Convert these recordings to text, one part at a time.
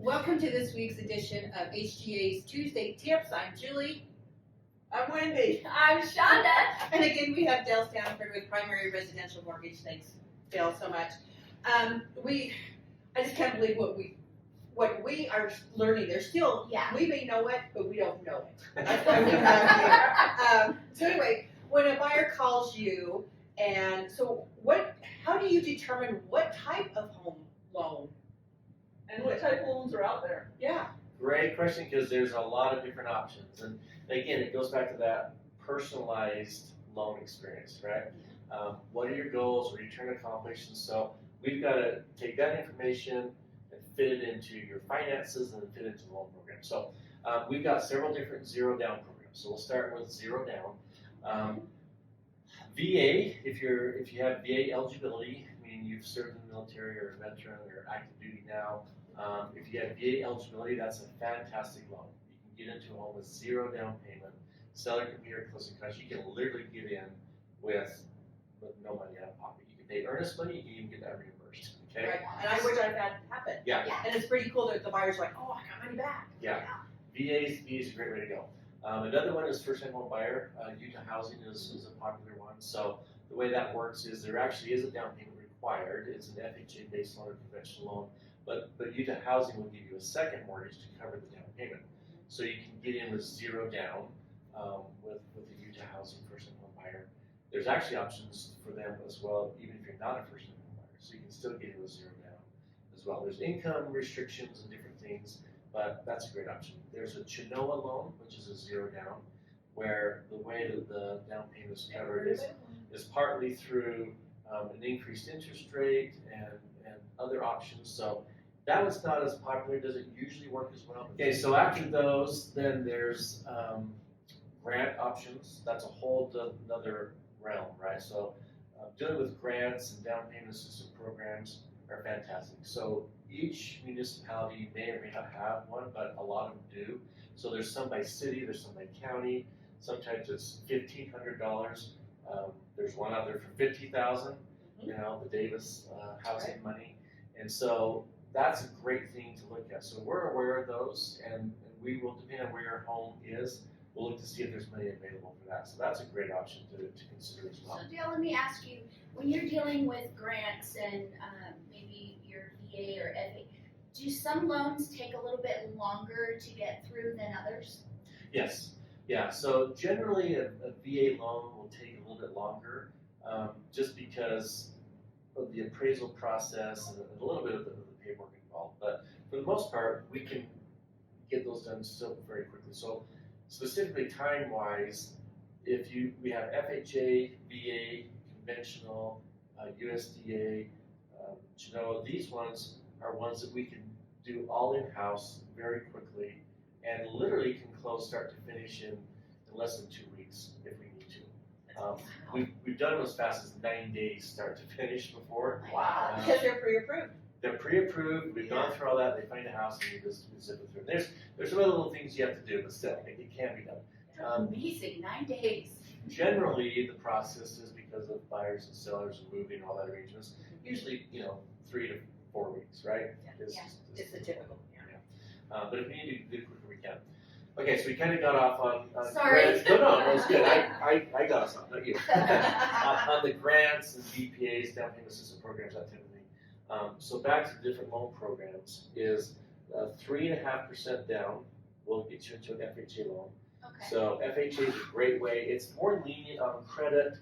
Welcome to this week's edition of HGA's Tuesday Tips. I'm Julie. I'm Wendy. I'm Shonda. And again, we have Dale Stanford with Primary Residential Mortgage. Thanks, Dale, so much. I just can't believe what we are learning. There's still, we may know it, but we don't know it. That's why we have here. So anyway, when a buyer calls you, and so how do you determine what type of home loan? And what type of loans are out there? Yeah. Great question, because there's a lot of different options. And again, it goes back to that personalized loan experience, right? What are your goals? What are you trying to accomplish? And so we've got to take that information and fit it into your finances and fit it into the loan program. So we've got several different zero down programs. So we'll start with zero down. VA, if you have VA eligibility, meaning you've served in the military or a veteran or active duty now, if you have VA eligibility, that's a fantastic loan. You can get into a home with zero down payment, seller can be your closing costs. You can literally get in with no money out of pocket. You can pay earnest money, you can even get that reimbursed. Okay. Right. And which I've had happen. Yeah. And it's pretty cool that the buyer's like, oh, I got money back. Yeah. VA is a great way to go. Another one is first-time home buyer. Utah housing is a popular one. So the way that works is there actually is a down payment required. It's an FHA-based loan or conventional loan, but Utah housing will give you a second mortgage to cover the down payment. So you can get in with zero down with the Utah housing first-time home buyer. There's actually options for them as well, even if you're not a first-time home buyer. So you can still get in with zero down as well. There's income restrictions and different things, but that's a great option. There's a Chenoa loan, which is a zero down, where the way that the down payment is covered is partly through an increased interest rate and other options. So that one's not as popular. Does it usually work as well? Okay, so after those, then there's grant options. That's a whole another realm, right? So dealing with grants and down payment assistance programs are fantastic. So each municipality may or may not have one, but a lot of them do. So there's some by city, there's some by county. Sometimes it's $1,500. There's one out there for $50,000. You know, the Davis housing money, and so that's a great thing to look at. So we're aware of those, and we will, depending on where your home is, we'll look to see if there's money available for that. So that's a great option to consider as well. So Dale, let me ask you, when you're dealing with grants and maybe your VA or FA, do some loans take a little bit longer to get through than others? Yes, yeah. So generally a VA loan will take a little bit longer, just because of the appraisal process and a little bit of the paperwork involved. But for the most part, we can get those done still very quickly. So specifically time-wise, we have FHA, VA, conventional, USDA, Chenoa, these ones are ones that we can do all in-house very quickly and literally can close start to finish in less than 2 weeks if we need to. We've done them as fast as 9 days start to finish before. Wow. Because they're pre-approved. They're pre-approved. We've gone through all that. They find a house and we just zip it through. There's some other little things you have to do, but still, it can be done. Amazing, 9 days. Generally, the process is because of buyers and sellers and moving and all that arrangements. Usually, 3 to 4 weeks, right? It's the typical. But if we need to do it quicker, we can. Okay, so we kind of got off on Sorry. grants. No, it's good. I got us off, not you. On the grants and DPAs, down payment assistance programs, that type of thing. So back to the different loan programs is 3.5% down will get you into an FHA loan. Okay. So FHA is a great way. It's more lenient on credit.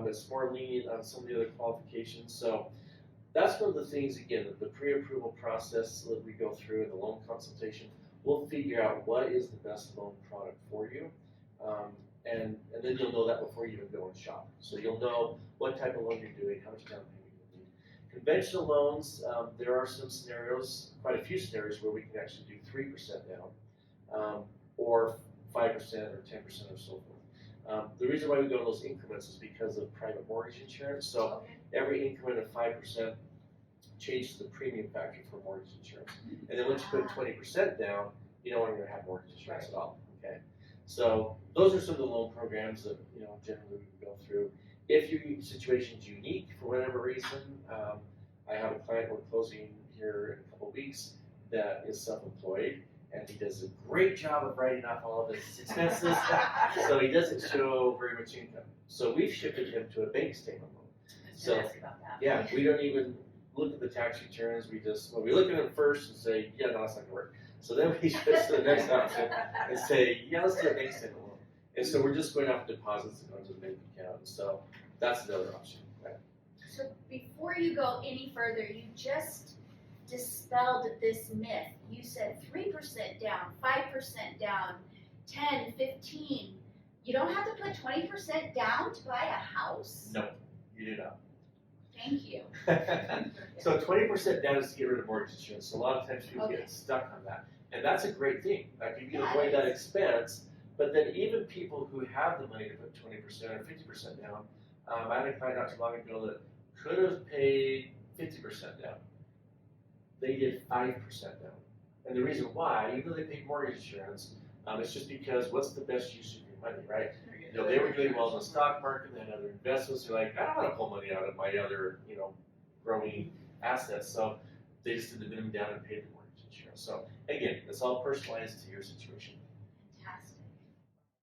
It's more lenient on some of the other qualifications. So that's one of the things, again, the pre-approval process that we go through and the loan consultation. We'll figure out what is the best loan product for you, and then you'll know that before you even go and shop. So you'll know what type of loan you're doing, how much down payment you need. Conventional loans, there are some scenarios, quite a few scenarios where we can actually do 3% down, or 5% or 10% or so forth. The reason why we go in those increments is because of private mortgage insurance. So every increment of 5% changes the premium factor for mortgage insurance. And then once you put 20% down, you don't want to have mortgage insurance at all. Okay. So those are some of the loan programs that generally we go through. If your situation is unique for whatever reason, I have a client we're closing here in a couple of weeks. that is self-employed, and he does a great job of writing off all of his expenses, so he doesn't show very much income. So we've shifted him to a bank statement loan. I was So, gonna ask about that. yeah, we don't even look at the tax returns, we look at them first and say, yeah, no, that's not gonna work. So then we switch to the next option and say, yeah, let's do a bank statement loan. And so we're just going off deposits and going to the bank account, so that's another option, right? So before you go any further, you just dispelled this myth. You said 3% down, 5% down, 10, 15. You don't have to put 20% down to buy a house? No, you do not. Thank you. So 20% down is to get rid of mortgage insurance. So a lot of times people Okay. get stuck on that. And that's a great thing. Like you can Yeah, avoid it that is. expense, but then even people who have the money to put 20% or 50% down, I had a client not too long ago that could have paid 50% down. They did 5% down. And the reason why, even though they paid mortgage insurance, it's just because what's the best use of your money, right? You know, they were doing well in the stock market, they had other investments, they're like, I don't wanna pull money out of my other, growing assets, so they just did the minimum down and paid the mortgage insurance. So again, it's all personalized to your situation.